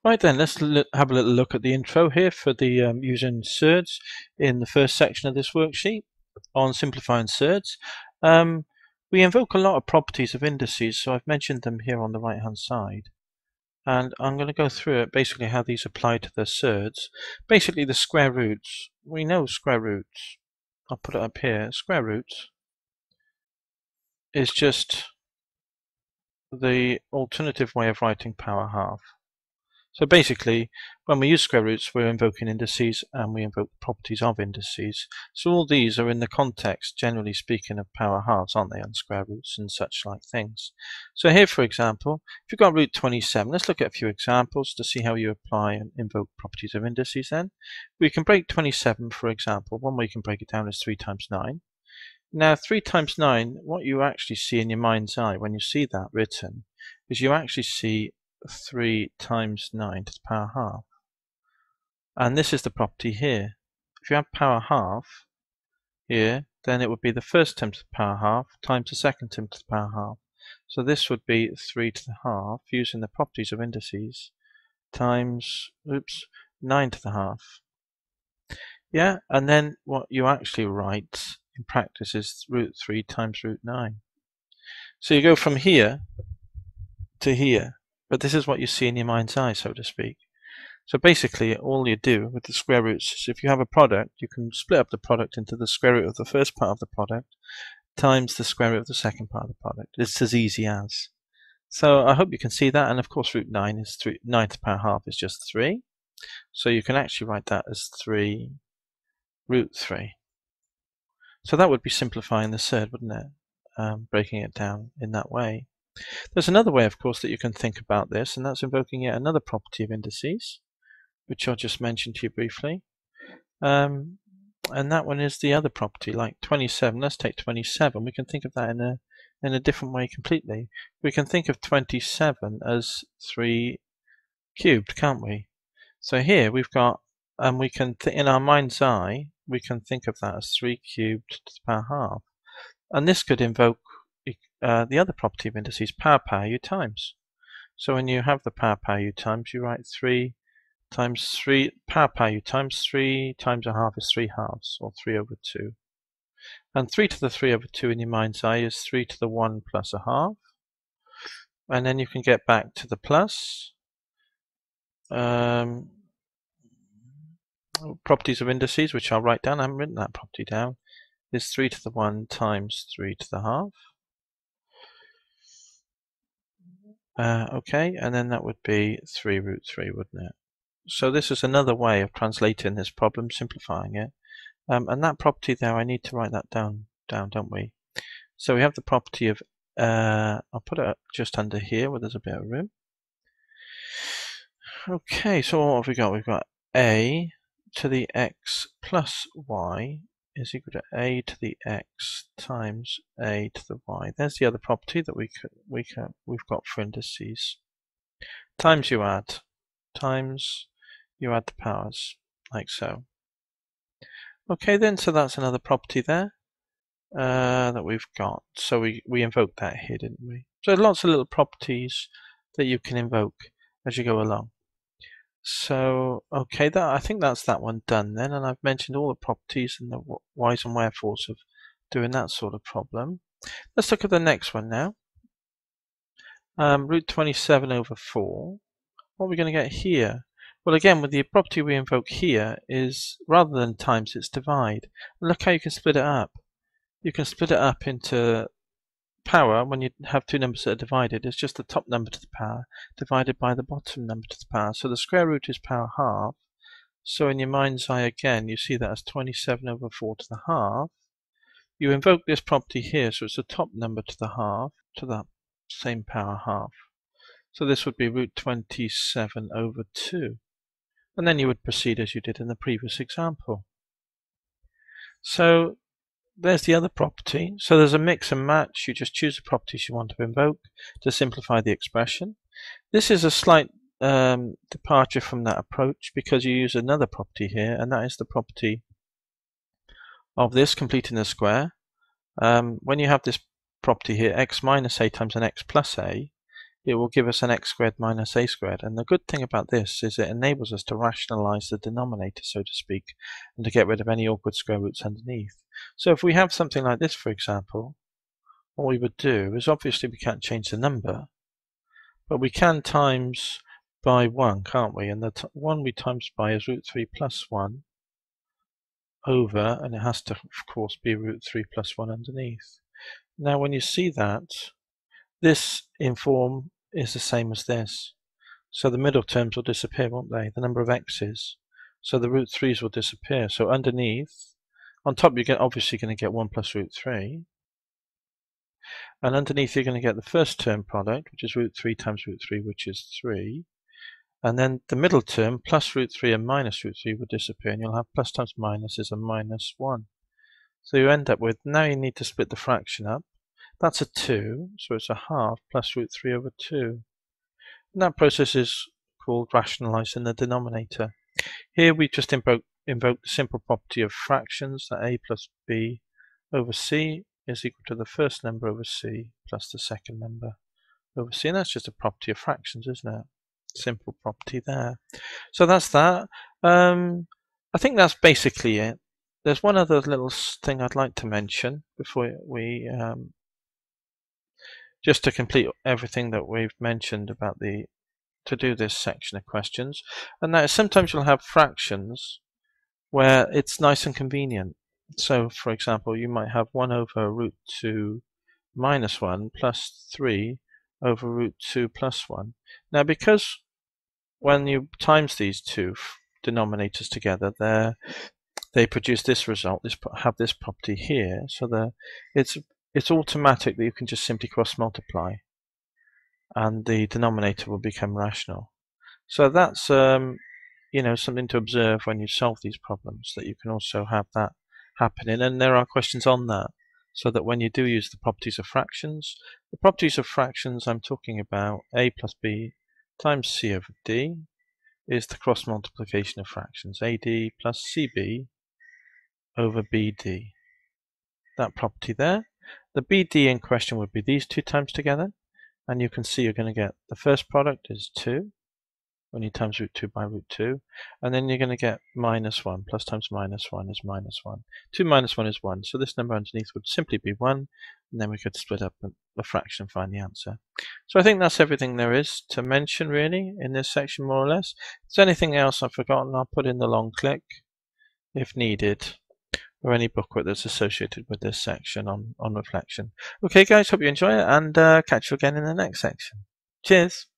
Right then, let's have a little look at the intro here for the using surds in the first section of this worksheet on simplifying surds. We invoke a lot of properties of indices, so I've mentioned them here on the right hand side. And I'm going to go through it, basically how these apply to the surds. Basically the square roots. We know square roots. I'll put it up here. Square roots is just the alternative way of writing power half. So basically, when we use square roots, we're invoking indices and we invoke the properties of indices. So all these are in the context, generally speaking, of power halves, aren't they, on square roots and such like things. So here, for example, if you've got root 27, let's look at a few examples to see how you apply and invoke properties of indices then. We can break 27, for example. One way you can break it down is 3 times 9. Now, 3 times 9, what you actually see in your mind's eye when you see that written is you actually see 3 times 9 to the power half. And this is the property here. If you have power half here, then it would be the first term to the power half times the second term to the power half. So this would be 3 to the half using the properties of indices times 9 to the half. Yeah, and then what you actually write in practice is root 3 times root 9. So you go from here to here. But this is what you see in your mind's eye, so to speak. So basically, all you do with the square roots is if you have a product, you can split up the product into the square root of the first part of the product times the square root of the second part of the product. It's as easy as. So I hope you can see that. And of course, root 9 is 9 to the power half is just 3. So you can actually write that as 3 root 3. So that would be simplifying the surd, wouldn't it? Breaking it down in that way. There's another way, of course, that you can think about this, and that's invoking yet another property of indices, which I'll just mention to you briefly. And that one is the other property, like 27. Let's take 27. We can think of that in a different way completely. We can think of 27 as 3 cubed, can't we? So here we've got, and we can, in our mind's eye, we can think of that as 3 cubed to the power half. And this could invoke the other property of indices, power u times. So when you have the power u times, you write 3 times 3, power u times 3 times a half is 3 halves, or 3 over 2. And 3 to the 3 over 2 in your mind's eye is 3 to the 1 plus a half. And then you can get back to the plus. Properties of indices, which I'll write down, I haven't written that property down, is 3 to the 1 times 3 to the half. Okay, and then that would be 3 root 3, wouldn't it? So this is another way of translating this problem, simplifying it. And that property there, I need to write that down, don't we? So we have the property of, I'll put it just under here where there's a bit of room. Okay, so what have we got? We've got a to the x plus y is equal to a to the x times a to the y. There's the other property that we've got for indices. Times you add the powers, like so. Okay then, so that's another property there that we've got. So we invoked that here, didn't we? So lots of little properties that you can invoke as you go along. So, okay, I think that's that one done then, and I've mentioned all the properties and the whys and wherefores of doing that sort of problem. Let's look at the next one now. Root 27 over 4. What are we going to get here? Well, again, with the property we invoke here is, rather than times, it's divide. And look how you can split it up. You can split it up into power when you have two numbers that are divided. It's just the top number to the power divided by the bottom number to the power. So the square root is power half. So in your mind's eye again, you see that as 27 over 4 to the half. You invoke this property here, so it's the top number to the half to that same power half. So this would be root 27 over 2. And then you would proceed as you did in the previous example. So there's the other property. So there's a mix and match. You just choose the properties you want to invoke to simplify the expression. This is a slight departure from that approach because you use another property here, and that is the property of this completing the square. When you have this property here, x minus a times an x plus a, it will give us an x squared minus a squared. And the good thing about this is it enables us to rationalize the denominator, so to speak, and to get rid of any awkward square roots underneath. So if we have something like this, for example, what we would do is, obviously we can't change the number, but we can times by 1, can't we? And the 1 we times by is root 3 plus 1 over, and it has to, of course, be root 3 plus 1 underneath. Now when you see that, this in form is the same as this. So the middle terms will disappear, won't they? The number of x's. So the root 3's will disappear. So underneath, on top you're obviously going to get 1 plus root 3. And underneath you're going to get the first term product, which is root 3 times root 3, which is 3. And then the middle term, plus root 3 and minus root 3, will disappear, and you'll have plus times minus is a minus 1. So you end up with, now you need to split the fraction up. That's a 2, so it's a half plus root 3 over 2. And that process is called rationalizing the denominator. Here we just invoke the simple property of fractions, that a plus b over c is equal to the first number over c plus the second number over c. And that's just a property of fractions, isn't it? Simple property there. So that's that. I think that's basically it. There's one other little thing I'd like to mention before we just to complete everything that we've mentioned about to do this section of questions, and that is sometimes you'll have fractions where it's nice and convenient. So for example, you might have 1 over root 2 minus 1 plus 3 over root 2 plus 1. Now because when you times these two denominators together, they produce this result, have this property here, so it's automatic that you can just simply cross multiply and the denominator will become rational. So that's something to observe when you solve these problems, that you can also have that happening, and there are questions on that, so that when you do use the properties of fractions, I'm talking about a plus b times c over d is the cross multiplication of fractions, ad plus cb over bd. That property there. The bd in question would be these two times together, and you can see you're going to get the first product is 2 when you times root 2 by root 2, and then you're going to get minus 1. Plus times minus 1 is minus 1. 2 minus 1 is 1, so this number underneath would simply be 1, and then we could split up the fraction and find the answer. So I think that's everything there is to mention really in this section, more or less. If there's anything else I've forgotten, I'll put in the long click if needed, or any booklet that's associated with this section on reflection. Okay guys, hope you enjoy it, and catch you again in the next section. Cheers!